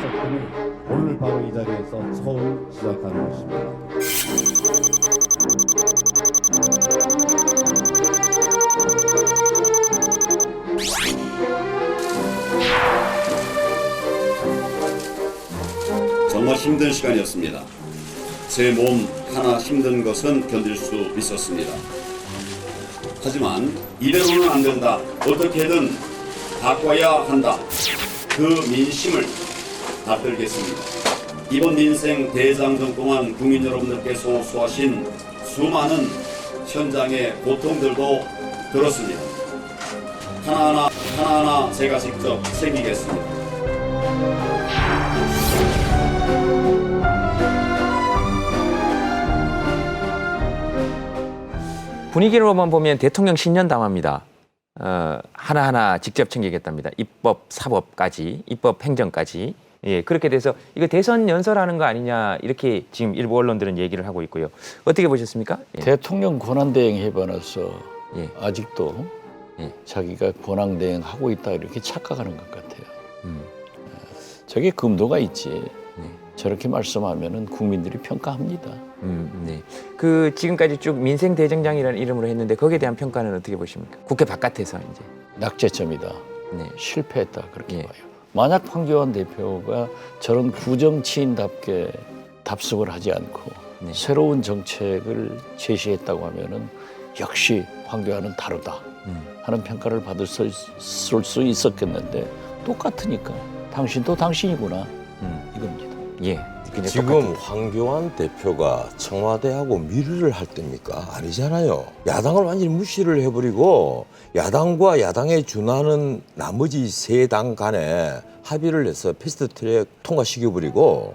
있었더니 오늘 바로 이 자리에서 처음 시작하는 것입니다. 정말 힘든 시간이었습니다. 제 몸 하나 힘든 것은 견딜 수 있었습니다. 하지만 이대로는 안 된다. 어떻게든 바꿔야 한다. 그 민심을 받들겠습니다. 이번 민생 대장정 동안 국민 여러분들께서 호소하신 수많은 현장의 고통들도 들었습니다. 하나하나 제가 직접 챙기겠습니다. 분위기로만 보면 대통령 신년 담화입니다. 하나하나 직접 챙기겠답니다. 입법, 사법까지, 입법, 행정까지. 예, 그렇게 돼서 이거 대선 연설하는 거 아니냐 이렇게 지금 일부 언론들은 얘기를 하고 있고요. 어떻게 보셨습니까? 예. 대통령 권한대행 해봐서 예. 아직도 예. 자기가 권한대행 하고 있다 이렇게 착각하는 것 같아요. 저게 금도가 있지. 저렇게 말씀하면은 국민들이 평가합니다. 네. 그 지금까지 쭉 민생 대정장이라는 이름으로 했는데 거기에 대한 평가는 어떻게 보십니까? 국회 바깥에서 이제. 낙제점이다. 네. 실패했다 그렇게 예. 봐요. 만약 황교안 대표가 저런 구정치인답게 답습을 하지 않고 네. 새로운 정책을 제시했다고 하면은 역시 황교안은 다르다 하는 평가를 받을 수 있었겠는데 똑같으니까 당신도 당신이구나 이겁니다. 예. 그냥 지금 똑같은- 황교안 대표가 청와대하고 밀을 할 때입니까? 아니잖아요. 야당을 완전히 무시를 해버리고 야당과 야당에 준하는 나머지 세 당 간에 합의를 해서 패스트트랙 통과시켜버리고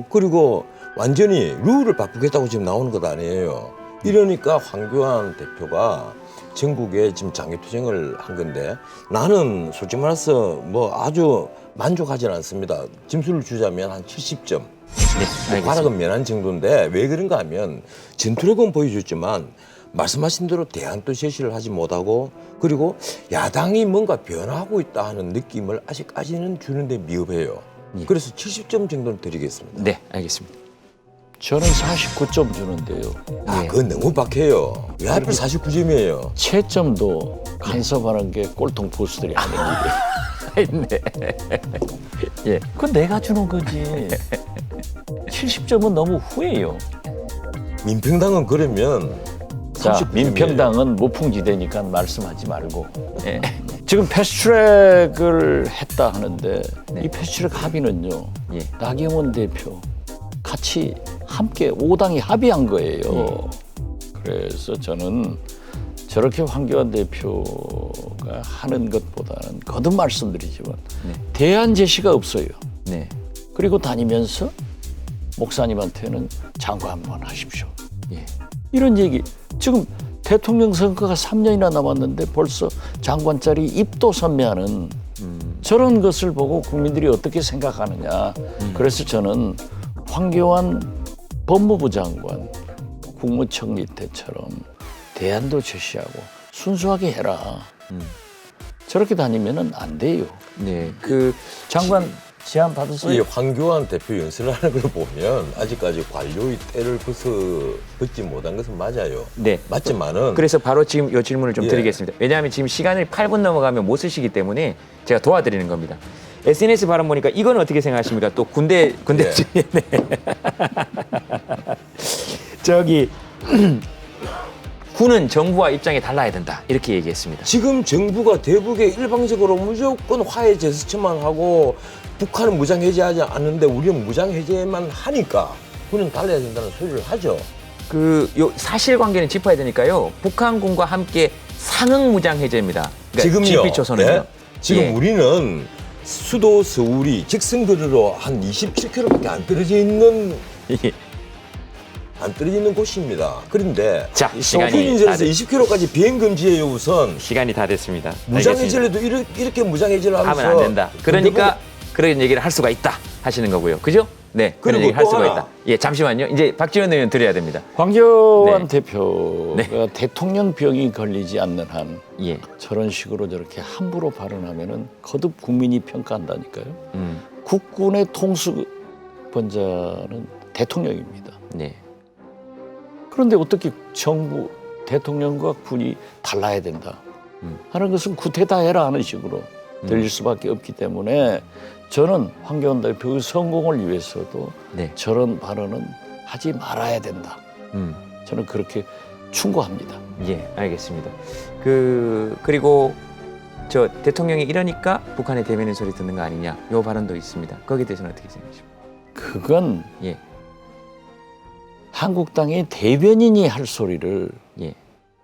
그리고 완전히 룰을 바꾸겠다고 지금 나오는 것 아니에요. 이러니까 황교안 대표가 전국에 지금 장애투쟁을 한 건데 나는 솔직히 말해서 뭐 아주 만족하지는 않습니다. 점수를 주자면 한 70점. 네, 알겠습니다. 과락은 면한 정도인데 왜 그런가 하면 전투력은 보여줬지만 말씀하신 대로 대안도 제시를 하지 못하고 그리고 야당이 뭔가 변화하고 있다 하는 느낌을 아직까지는 주는데 미흡해요. 예. 그래서 70점 정도는 드리겠습니다. 네, 알겠습니다. 저는 49점 주는데요. 예. 그건 너무 박해요. 왜 하필 49점이에요? 채점도 간섭하는 게 꼴통 보수들이 하는 일이에요. 네. 예. 그건 내가 주는 거지. 70점은 너무 후해요. 민평당은 그러면 자, 39점이에요. 민평당은 모풍지대니까 말씀하지 말고. 예. 지금 패스트트랙을 했다 하는데 네. 이 패스트트랙 합의는요. 예. 나경원 대표 같이 함께 5당이 합의한 거예요. 그래서 저는 저렇게 황교안 대표가 하는 것보다는 거듭 말씀드리지만 네. 대안 제시가 없어요. 네. 그리고 다니면서 목사님한테는 장관만 하십시오. 예. 이런 얘기. 지금 대통령 선거가 3년이나 남았는데 벌써 장관 자리 입도 선매하는 저런 것을 보고 국민들이 어떻게 생각하느냐. 그래서 저는 황교안 법무부 장관, 국무총리 때처럼 대안도 제시하고 순수하게 해라. 저렇게 다니면은 안 돼요. 네. 장관 제안 이 받았어요. 황교안 대표 연설을 하는 걸 보면 아직까지 관료의 때를 벗지 못한 것은 맞아요. 네. 맞지만은 그래서 바로 지금 이 질문을 좀 예. 드리겠습니다. 왜냐하면 지금 시간을 8분 넘어가면 못 쓰시기 때문에 제가 도와드리는 겁니다. SNS 발언 보니까 이건 어떻게 생각하십니까? 또 군대 예. 중에 저기 군은 정부와 입장이 달라야 된다 이렇게 얘기했습니다. 지금 정부가 대북에 일방적으로 무조건 화해 제스처만 하고 북한은 무장 해제하지 않는데 우리는 무장 해제만 하니까 그는 달라야 된다는 소리를 하죠. 요 사실관계는 짚어야 되니까요. 북한군과 함께 상응 무장 해제입니다. 그러니까 지금요. GP초선은요. 네? 지금 예. 우리는 수도 서울이 직선거리로 한 27km밖에 안 떨어져 있는 곳입니다. 그런데 자, 시간이 소훈인전에서 다 됐- 20km까지 비행 금지예요 우선. 시간이 다 됐습니다. 무장 알겠습니다. 해제를 해도 이렇게 무장 해제를 하면서 하면 안 된다. 그러니까 그런 얘기를 할 수가 있다 하시는 거고요. 그죠? 네. 그런 그리고 얘기를 할 또 수가 하나. 있다. 예, 잠시만요. 이제 박지원 의원 드려야 됩니다. 황교안 네. 대표가 네. 대통령병이 걸리지 않는 한 예. 저런 식으로 저렇게 함부로 발언하면은 거듭 국민이 평가한다니까요. 국군의 통수권자는 대통령입니다. 네. 그런데 어떻게 정부, 대통령과 군이 달라야 된다 하는 것은 구태타 해라 하는 식으로 들릴 수밖에 없기 때문에 저는 황교안 대표의 성공을 위해서도 네. 저런 발언은 하지 말아야 된다. 저는 그렇게 충고합니다. 예, 알겠습니다. 그리고 저 대통령이 이러니까 북한의 대면인 소리 듣는 거 아니냐, 요 발언도 있습니다. 거기에 대해서는 어떻게 생각하십니까? 그건 예, 한국당의 대변인이 할 소리를 예,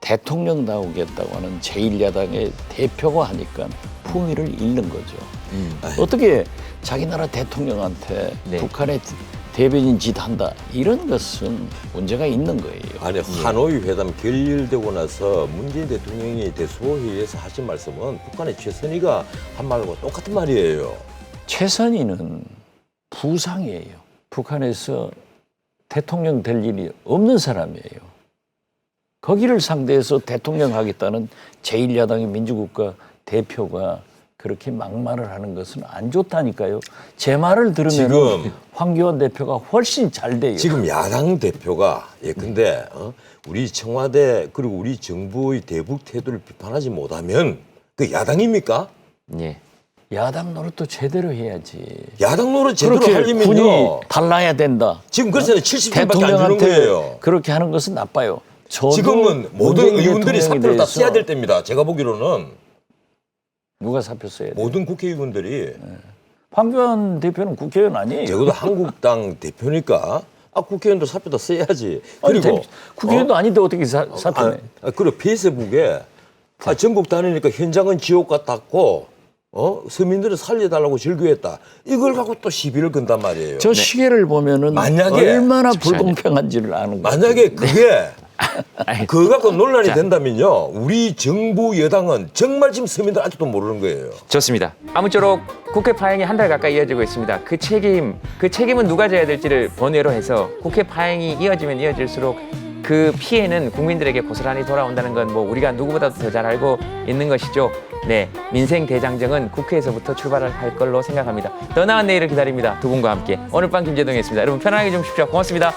대통령 나오겠다고 하는 제1야당의 대표가 하니까 품위를 잃는 거죠. 어떻게 자기 나라 대통령한테 네. 북한의 대변인 짓 한다 이런 것은 문제가 있는 거예요. 아니 하노이 회담 결렬되고 나서 문재인 대통령이 대소회의에서 하신 말씀은 북한의 최선희가 한 말과 똑같은 말이에요. 최선희는 부상이에요. 북한에서 대통령 될 일이 없는 사람이에요. 거기를 상대해서 대통령 하겠다는 제1야당의 민주국가 대표가 그렇게 막말을 하는 것은 안 좋다니까요. 제 말을 들으면 지금 황교안 대표가 훨씬 잘 돼요. 지금 야당 대표가 근데 우리 청와대 그리고 우리 정부의 대북 태도를 비판하지 못하면 그 야당입니까? 예. 야당 노릇도 제대로 해야지. 야당 노릇 제대로 그렇게 하려면요. 군이 달라야 된다. 지금 그래서 70분밖에 안 주는 대통령한테 거예요. 그렇게 하는 것은 나빠요. 저도 지금은 모든 문재인 의원들이 대통령에 사표를 다 대해서 써야 될 때입니다. 제가 보기로는 누가 사표 써야 돼? 모든 국회의원들이 황교안 대표는 국회의원 아니에요. 적어도 한국당 대표니까 국회의원도 사표 다 써야지. 아니, 그리고 국회의원도 아닌데 어떻게 사표내? 그리고 페이스북에 전국 다니니까 현장은 지옥 같았고 서민들을 살려달라고 절규했다. 이걸 갖고 또 시비를 건단 말이에요. 저 시계를 보면은 만약에 얼마나 불공평한지를 아는 거예요. 만약에 그게 그거 갖고 논란이 된다면요. 우리 정부 여당은 정말 지금 서민들 아직도 모르는 거예요. 좋습니다. 아무쪼록 국회 파행이 한 달 가까이 이어지고 있습니다. 그 책임은 누가 져야 될지를 번외로 해서 국회 파행이 이어지면 이어질수록 그 피해는 국민들에게 고스란히 돌아온다는 건 뭐 우리가 누구보다도 더 잘 알고 있는 것이죠. 네, 민생 대장정은 국회에서부터 출발을 할 걸로 생각합니다. 더 나은 내일을 기다립니다. 두 분과 함께 오늘 밤 김재동이었습니다. 여러분 편안하게 좀 쉬십시오. 고맙습니다.